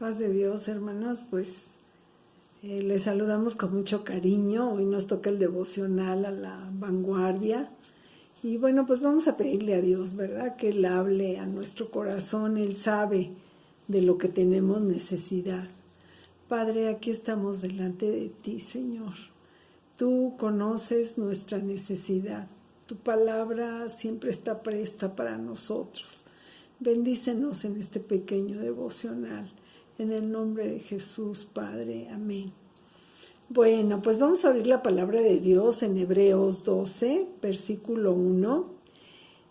Paz de Dios, hermanos, pues les saludamos con mucho cariño. Hoy nos toca el devocional a la vanguardia. Y bueno, pues vamos a pedirle a Dios, ¿verdad? Que Él hable a nuestro corazón. Él sabe de lo que tenemos necesidad. Padre, aquí estamos delante de ti, Señor. Tú conoces nuestra necesidad. Tu palabra siempre está presta para nosotros. Bendícenos en este pequeño devocional. En el nombre de Jesús, Padre. Amén. Bueno, pues vamos a abrir la palabra de Dios en Hebreos 12, versículo 1.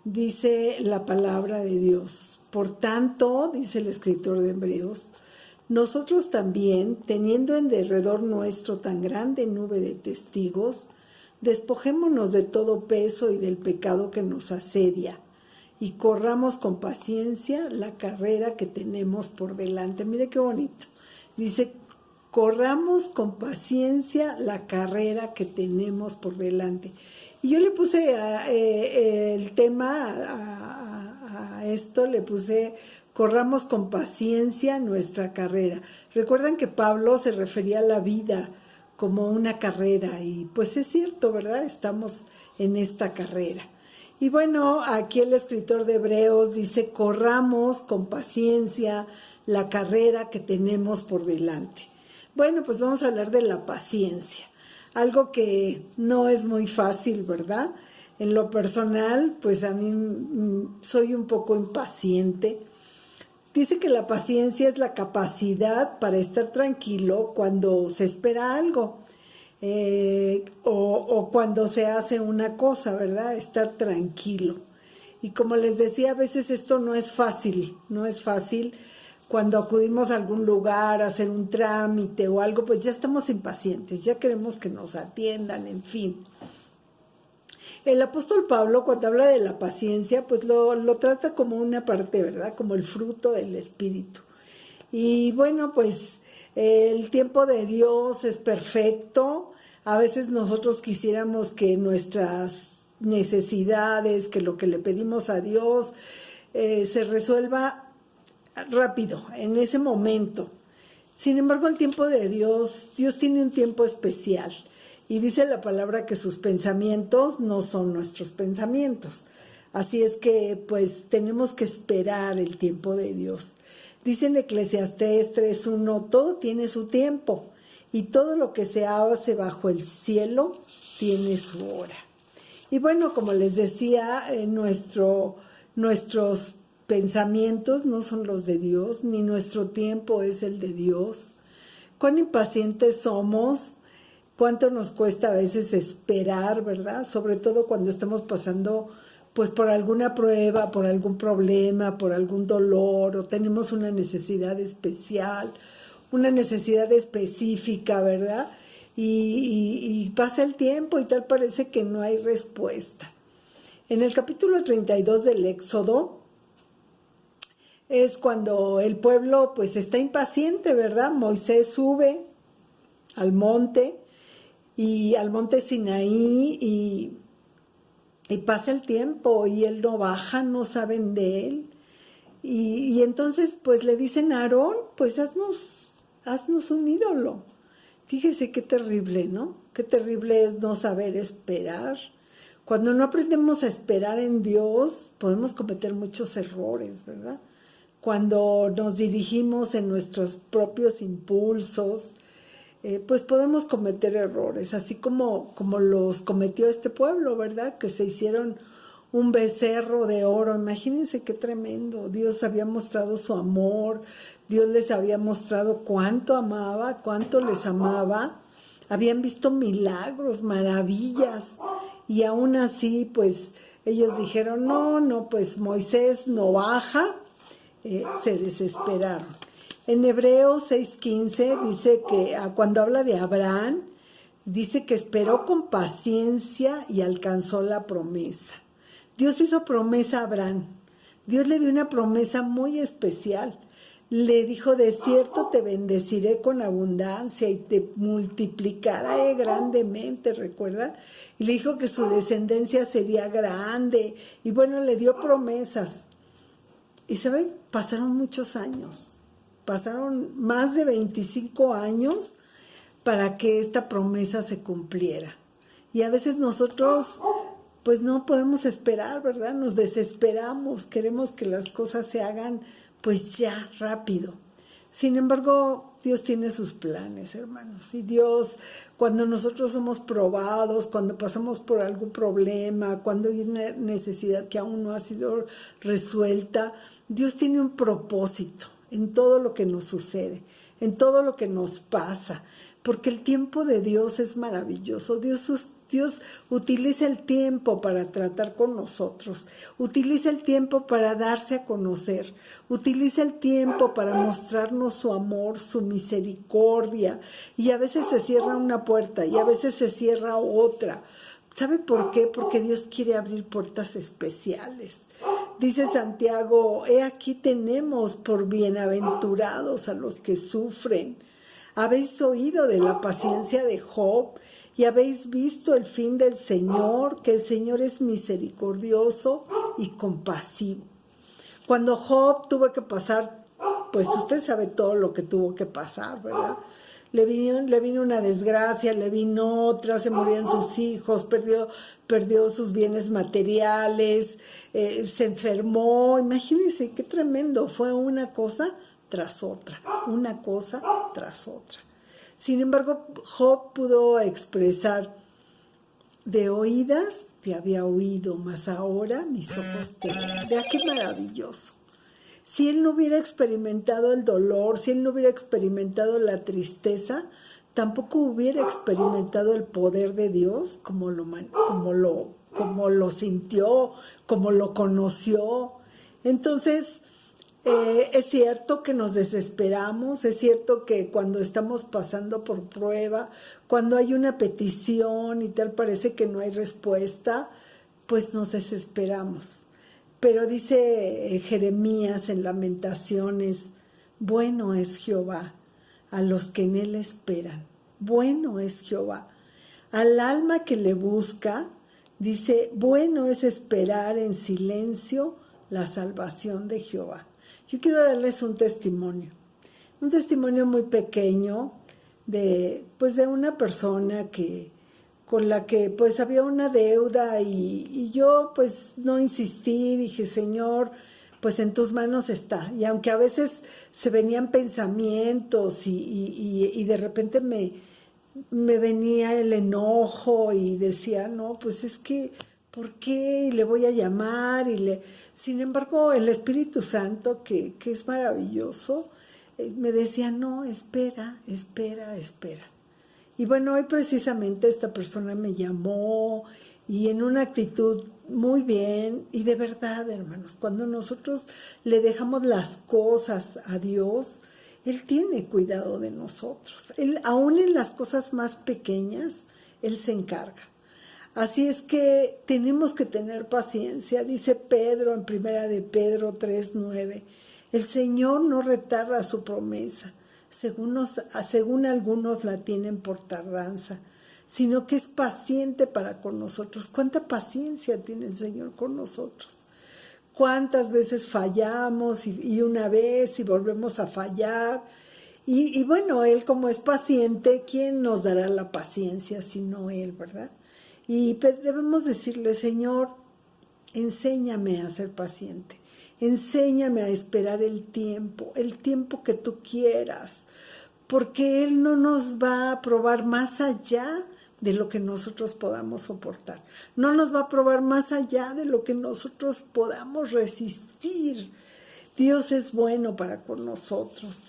Dice la palabra de Dios: por tanto, dice el escritor de Hebreos, nosotros también, teniendo en derredor nuestro tan grande nube de testigos, despojémonos de todo peso y del pecado que nos asedia, y corramos con paciencia la carrera que tenemos por delante. Mire qué bonito. Dice, corramos con paciencia la carrera que tenemos por delante. Y yo le puse el tema a esto, le puse, corramos con paciencia nuestra carrera. Recuerdan que Pablo se refería a la vida como una carrera, y pues es cierto, ¿verdad? Estamos en esta carrera. Y bueno, aquí el escritor de Hebreos dice, corramos con paciencia la carrera que tenemos por delante. Bueno, pues vamos a hablar de la paciencia, algo que no es muy fácil, ¿verdad? En lo personal, pues a mí soy un poco impaciente. Dice que la paciencia es la capacidad para estar tranquilo cuando se espera algo. O cuando se hace una cosa, ¿verdad? Estar tranquilo. Y como les decía, a veces esto no es fácil cuando acudimos a algún lugar a hacer un trámite o algo, pues ya estamos impacientes, ya queremos que nos atiendan, en fin. El apóstol Pablo, cuando habla de la paciencia, pues lo trata como una parte, ¿verdad? Como el fruto del Espíritu. Y bueno, pues el tiempo de Dios es perfecto. A veces nosotros quisiéramos que nuestras necesidades, que lo que le pedimos a Dios se resuelva rápido, en ese momento. Sin embargo, el tiempo de Dios tiene un tiempo especial. Y dice la palabra que sus pensamientos no son nuestros pensamientos. Así es que pues tenemos que esperar el tiempo de Dios. Dice en Eclesiastés 3:1, todo tiene su tiempo y todo lo que se hace bajo el cielo tiene su hora. Y bueno, como les decía, nuestros pensamientos no son los de Dios, ni nuestro tiempo es el de Dios. Cuán impacientes somos, cuánto nos cuesta a veces esperar, ¿verdad? Sobre todo cuando estamos pasando pues por alguna prueba, por algún problema, por algún dolor, o tenemos una necesidad especial, una necesidad específica, ¿verdad? Y pasa el tiempo y tal parece que no hay respuesta. En el capítulo 32 del Éxodo es cuando el pueblo pues está impaciente, ¿verdad? Moisés sube al monte Sinaí y pasa el tiempo y él no baja, no saben de él. Y entonces pues le dicen a Aarón, pues haznos un ídolo. Fíjese qué terrible, ¿no? Qué terrible es no saber esperar. Cuando no aprendemos a esperar en Dios, podemos cometer muchos errores, ¿verdad? Cuando nos dirigimos en nuestros propios impulsos, pues podemos cometer errores, así como los cometió este pueblo, ¿verdad? Que se hicieron un becerro de oro. Imagínense qué tremendo. Dios había mostrado su amor, Dios les había mostrado cuánto amaba, cuánto les amaba. Habían visto milagros, maravillas, y aún así, pues, ellos dijeron, no, pues Moisés no baja, se desesperaron. En Hebreos 6:15 dice que cuando habla de Abraham, dice que esperó con paciencia y alcanzó la promesa. Dios hizo promesa a Abraham. Dios le dio una promesa muy especial. Le dijo, de cierto te bendeciré con abundancia y te multiplicaré grandemente, ¿recuerda? Y le dijo que su descendencia sería grande. Y bueno, le dio promesas. Y ¿saben? Pasaron muchos años. pasaron más de 25 años para que esta promesa se cumpliera. Y a veces nosotros pues no podemos esperar, ¿verdad? Nos desesperamos, queremos que las cosas se hagan pues ya, rápido. Sin embargo, Dios tiene sus planes, hermanos. Y Dios, cuando nosotros somos probados, cuando pasamos por algún problema, cuando hay una necesidad que aún no ha sido resuelta, Dios tiene un propósito en todo lo que nos sucede, en todo lo que nos pasa. Porque el tiempo de Dios es maravilloso. Dios utiliza el tiempo para tratar con nosotros. Utiliza el tiempo para darse a conocer. Utiliza el tiempo para mostrarnos su amor, su misericordia. Y a veces se cierra una puerta y a veces se cierra otra. ¿Sabe por qué? Porque Dios quiere abrir puertas especiales. Dice Santiago, he aquí tenemos por bienaventurados a los que sufren. Habéis oído de la paciencia de Job y habéis visto el fin del Señor, que el Señor es misericordioso y compasivo. Cuando Job tuvo que pasar, pues usted sabe todo lo que tuvo que pasar, ¿verdad? Le vino una desgracia, le vino otra, se morían sus hijos, perdió sus bienes materiales, se enfermó. Imagínense qué tremendo, fue una cosa tras otra, una cosa tras otra. Sin embargo, Job pudo expresar, de oídas te había oído, mas ahora mis ojos te ven. Vea qué maravilloso. Si él no hubiera experimentado el dolor, si él no hubiera experimentado la tristeza, tampoco hubiera experimentado el poder de Dios como lo sintió, como lo conoció. Entonces, es cierto que nos desesperamos, es cierto que cuando estamos pasando por prueba, cuando hay una petición y tal parece que no hay respuesta, pues nos desesperamos. Pero dice Jeremías en Lamentaciones, bueno es Jehová a los que en él esperan, bueno es Jehová. Al alma que le busca, dice, bueno es esperar en silencio la salvación de Jehová. Yo quiero darles un testimonio muy pequeño de una persona con la que pues había una deuda y yo pues no insistí, dije, Señor, pues en tus manos está. Y aunque a veces se venían pensamientos y de repente me venía el enojo y decía, no, pues es que, ¿por qué? Y le voy a llamar Sin embargo, el Espíritu Santo, que es maravilloso, me decía, no, espera. Y bueno, hoy precisamente esta persona me llamó y en una actitud muy bien. Y de verdad, hermanos, cuando nosotros le dejamos las cosas a Dios, Él tiene cuidado de nosotros. Él, aún en las cosas más pequeñas, Él se encarga. Así es que tenemos que tener paciencia. Dice Pedro en primera de Pedro 3:9, el Señor no retarda su promesa, según algunos la tienen por tardanza, sino que es paciente para con nosotros. ¿Cuánta paciencia tiene el Señor con nosotros? ¿Cuántas veces fallamos y una vez y volvemos a fallar? Y bueno, Él como es paciente, ¿quién nos dará la paciencia sino Él, verdad? Y debemos decirle, Señor, enséñame a ser paciente, enséñame a esperar el tiempo que tú quieras, porque Él no nos va a probar más allá de lo que nosotros podamos soportar, no nos va a probar más allá de lo que nosotros podamos resistir. Dios es bueno para con nosotros.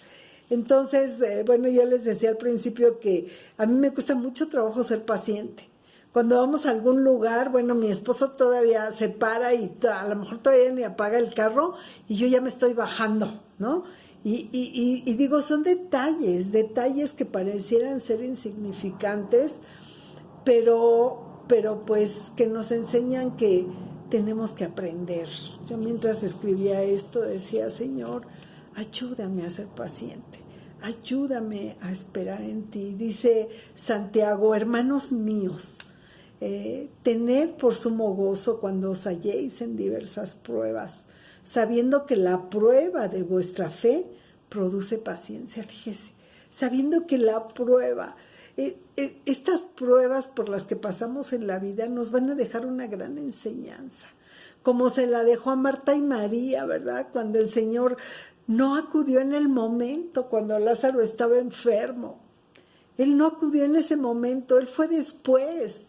Entonces, yo les decía al principio que a mí me cuesta mucho trabajo ser paciente. Cuando vamos a algún lugar, mi esposo todavía se para y a lo mejor todavía ni apaga el carro y yo ya me estoy bajando, ¿no? Y digo, son detalles que parecieran ser insignificantes, pero pues que nos enseñan que tenemos que aprender. Yo mientras escribía esto decía, Señor, ayúdame a ser paciente, ayúdame a esperar en ti. Dice Santiago, hermanos míos, tened por sumo gozo cuando os halléis en diversas pruebas, sabiendo que la prueba de vuestra fe produce paciencia, fíjese, sabiendo que la prueba, estas pruebas por las que pasamos en la vida nos van a dejar una gran enseñanza, como se la dejó a Marta y María, ¿verdad? Cuando el Señor no acudió en el momento, cuando Lázaro estaba enfermo. Él no acudió en ese momento, Él fue después.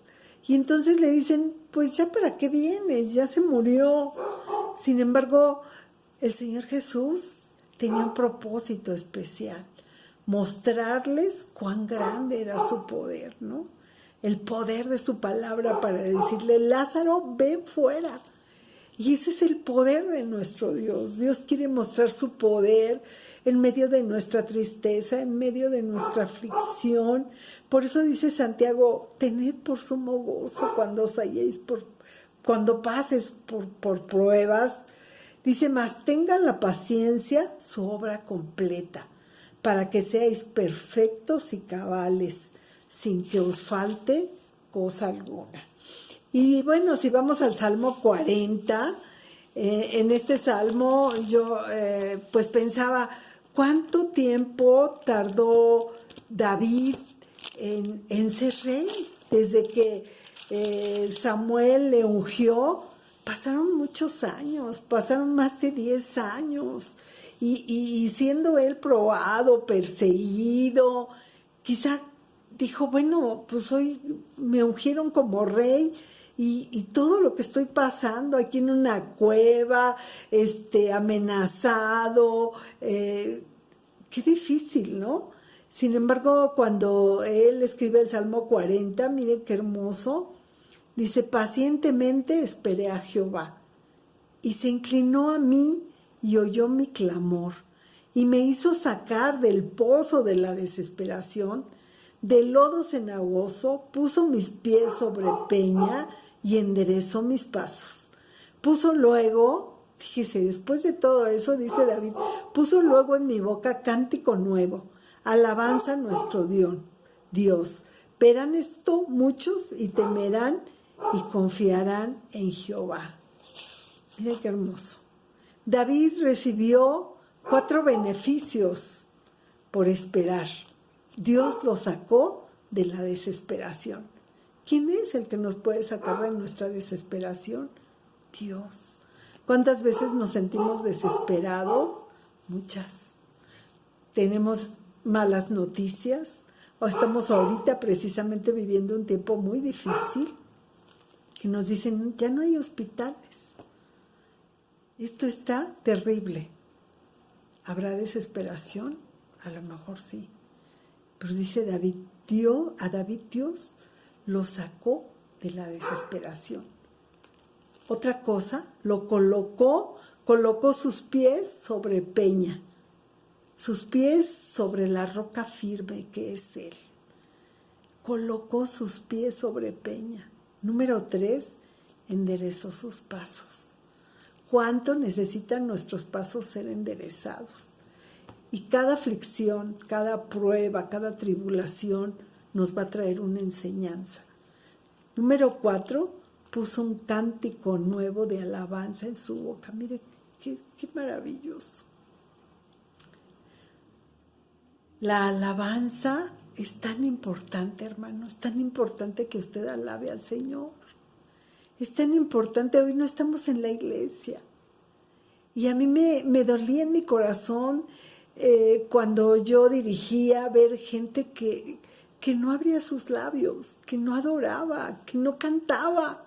Y entonces le dicen, pues ya para qué vienes, ya se murió. Sin embargo, el Señor Jesús tenía un propósito especial, mostrarles cuán grande era su poder, ¿no? El poder de su palabra para decirle, Lázaro, ven fuera. Y ese es el poder de nuestro Dios. Dios quiere mostrar su poder en medio de nuestra tristeza, en medio de nuestra aflicción. Por eso dice Santiago, tened por sumo gozo cuando os halléis cuando pases por pruebas. Dice, mas tengan la paciencia su obra completa, para que seáis perfectos y cabales, sin que os falte cosa alguna. Y bueno, si vamos al Salmo 40, en este Salmo yo pues pensaba, ¿cuánto tiempo tardó David en ser rey? Desde que Samuel le ungió, pasaron muchos años, pasaron más de 10 años. Y siendo él probado, perseguido, quizá dijo, bueno, pues hoy me ungieron como rey, y todo lo que estoy pasando aquí en una cueva, amenazado, qué difícil, ¿no? Sin embargo, cuando él escribe el Salmo 40, miren qué hermoso, dice, pacientemente esperé a Jehová, y se inclinó a mí y oyó mi clamor, y me hizo sacar del pozo de la desesperación, del lodo cenagoso, puso mis pies sobre peña y enderezó mis pasos. Puso luego, fíjese, después de todo eso, dice David, puso luego en mi boca cántico nuevo, alabanza a nuestro Dios. Verán esto muchos y temerán y confiarán en Jehová. Miren qué hermoso. David recibió 4 beneficios por esperar. Dios lo sacó de la desesperación. ¿Quién es el que nos puede sacar de nuestra desesperación? Dios. ¿Cuántas veces nos sentimos desesperados? Muchas. Tenemos malas noticias o estamos ahorita precisamente viviendo un tiempo muy difícil que nos dicen, ya no hay hospitales. Esto está terrible. ¿Habrá desesperación? A lo mejor sí. Pero dice David, a David Dios lo sacó de la desesperación. Otra cosa, lo colocó sus pies sobre peña, sus pies sobre la roca firme que es Él. Colocó sus pies sobre peña. Número 3, enderezó sus pasos. ¿Cuánto necesitan nuestros pasos ser enderezados? Y cada aflicción, cada prueba, cada tribulación nos va a traer una enseñanza. Número 4, puso un cántico nuevo de alabanza en su boca. Mire, qué maravilloso. La alabanza es tan importante, hermano, es tan importante que usted alabe al Señor. Es tan importante, hoy no estamos en la iglesia. Y a mí me dolía en mi corazón cuando yo dirigía ver gente que no abría sus labios, que no adoraba, que no cantaba.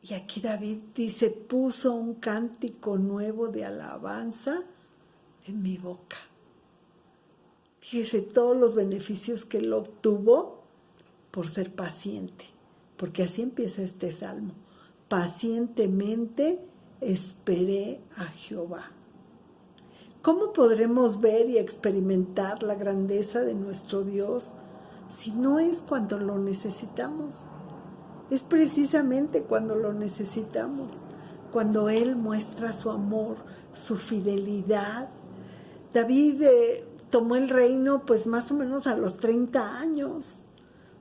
Y aquí David dice, puso un cántico nuevo de alabanza en mi boca. Fíjese todos los beneficios que él obtuvo por ser paciente, porque así empieza este salmo. Pacientemente esperé a Jehová. ¿Cómo podremos ver y experimentar la grandeza de nuestro Dios si no es cuando lo necesitamos? Es precisamente cuando lo necesitamos, cuando Él muestra su amor, su fidelidad. David tomó el reino pues más o menos a los 30 años.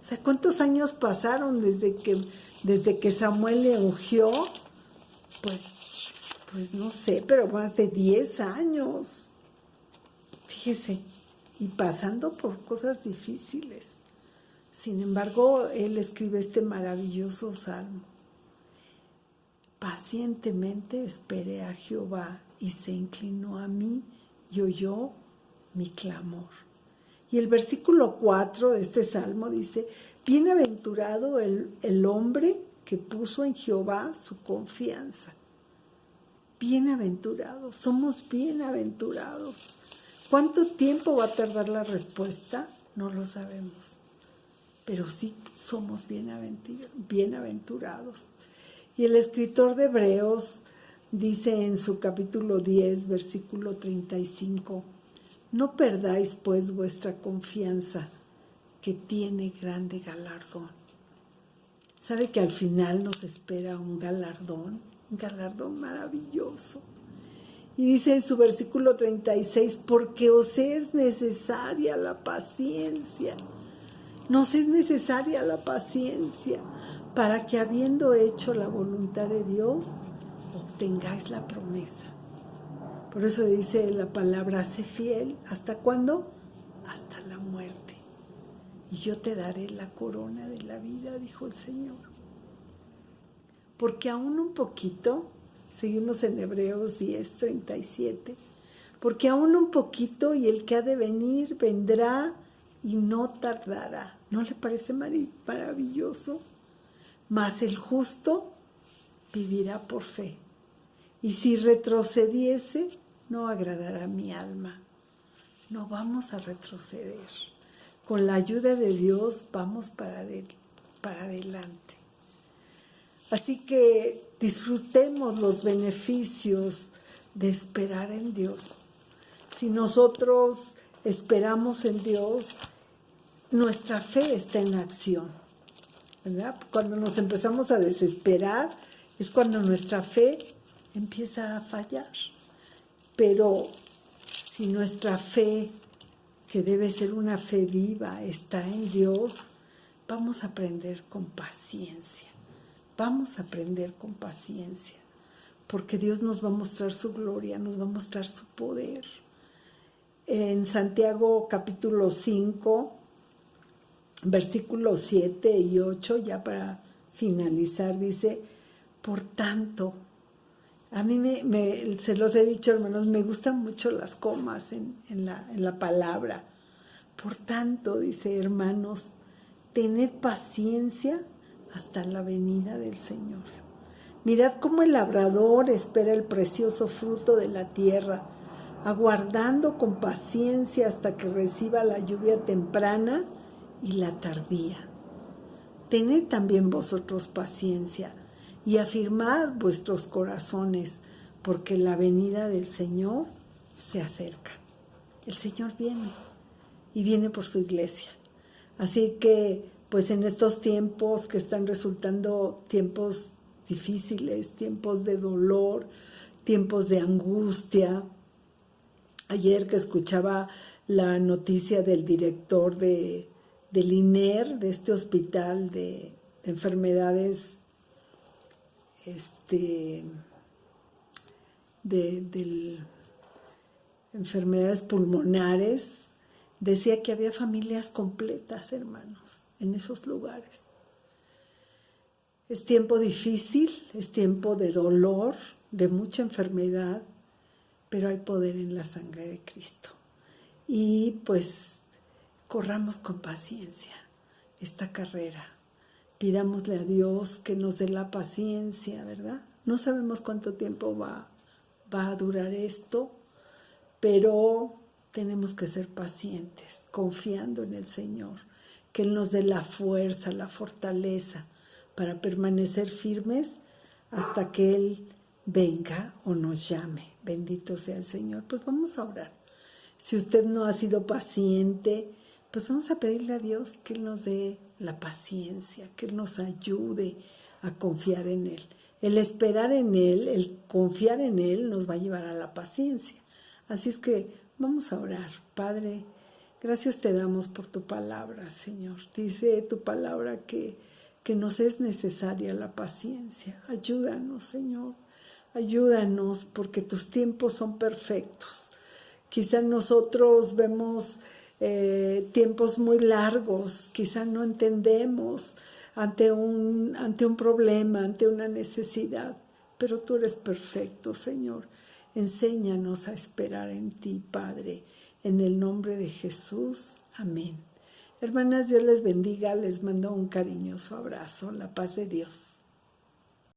O sea, ¿cuántos años pasaron desde que Samuel le ungió? Pues pues no sé, pero más de 10 años. Fíjese, y pasando por cosas difíciles. Sin embargo, él escribe este maravilloso salmo. Pacientemente esperé a Jehová y se inclinó a mí y oyó mi clamor. Y el versículo 4 de este salmo dice, bienaventurado el hombre que puso en Jehová su confianza. Bienaventurados, somos bienaventurados. ¿Cuánto tiempo va a tardar la respuesta? No lo sabemos, pero sí somos bienaventurados. Y el escritor de Hebreos dice en su capítulo 10, versículo 35, no perdáis pues vuestra confianza, que tiene grande galardón. ¿Sabe que al final nos espera un galardón maravilloso? Y dice en su versículo 36, porque os es necesaria la paciencia. Nos es necesaria la paciencia para que habiendo hecho la voluntad de Dios, obtengáis la promesa. Por eso dice la palabra, sé fiel. ¿Hasta cuándo? Hasta la muerte. Y yo te daré la corona de la vida, dijo el Señor. Porque aún un poquito, seguimos en Hebreos 10, 37, porque aún un poquito y el que ha de venir vendrá y no tardará. ¿No le parece maravilloso? Mas el justo vivirá por fe. Y si retrocediese, no agradará a mi alma. No vamos a retroceder. Con la ayuda de Dios vamos para adelante. Así que disfrutemos los beneficios de esperar en Dios. Si nosotros esperamos en Dios, nuestra fe está en acción, ¿verdad? Cuando nos empezamos a desesperar es cuando nuestra fe empieza a fallar. Pero si nuestra fe, que debe ser una fe viva, está en Dios, vamos a aprender con paciencia. Vamos a aprender con paciencia, porque Dios nos va a mostrar su gloria, nos va a mostrar su poder. En Santiago capítulo 5, versículos 7 y 8, ya para finalizar, dice, por tanto, a mí se los he dicho, hermanos, me gustan mucho las comas en la palabra. Por tanto, dice, hermanos, tened paciencia hasta la venida del Señor. Mirad cómo el labrador espera el precioso fruto de la tierra, aguardando con paciencia hasta que reciba la lluvia temprana y la tardía. Tened también vosotros paciencia y afirmad vuestros corazones, porque la venida del Señor se acerca. El Señor viene y viene por su iglesia. Así que, pues en estos tiempos que están resultando tiempos difíciles, tiempos de dolor, tiempos de angustia. Ayer que escuchaba la noticia del director del INER, de este hospital de enfermedades, enfermedades pulmonares, decía que había familias completas, hermanos, en esos lugares. Es tiempo difícil, es tiempo de dolor, de mucha enfermedad, pero hay poder en la sangre de Cristo. Y pues corramos con paciencia esta carrera. Pidámosle a Dios que nos dé la paciencia, ¿verdad? No sabemos cuánto tiempo va a durar esto, pero tenemos que ser pacientes, confiando en el Señor, que Él nos dé la fuerza, la fortaleza para permanecer firmes hasta que Él venga o nos llame. Bendito sea el Señor. Pues vamos a orar. Si usted no ha sido paciente, pues vamos a pedirle a Dios que Él nos dé la paciencia, que Él nos ayude a confiar en Él. El esperar en Él, el confiar en Él nos va a llevar a la paciencia. Así es que vamos a orar. Padre, gracias te damos por tu palabra, Señor. Dice tu palabra que nos es necesaria la paciencia. Ayúdanos, Señor. Ayúdanos porque tus tiempos son perfectos. Quizá nosotros vemos tiempos muy largos, quizá no entendemos ante un problema, ante una necesidad, pero tú eres perfecto, Señor. Enséñanos a esperar en ti, Padre, en el nombre de Jesús. Amén. Hermanas, Dios les bendiga, les mando un cariñoso abrazo, la paz de Dios.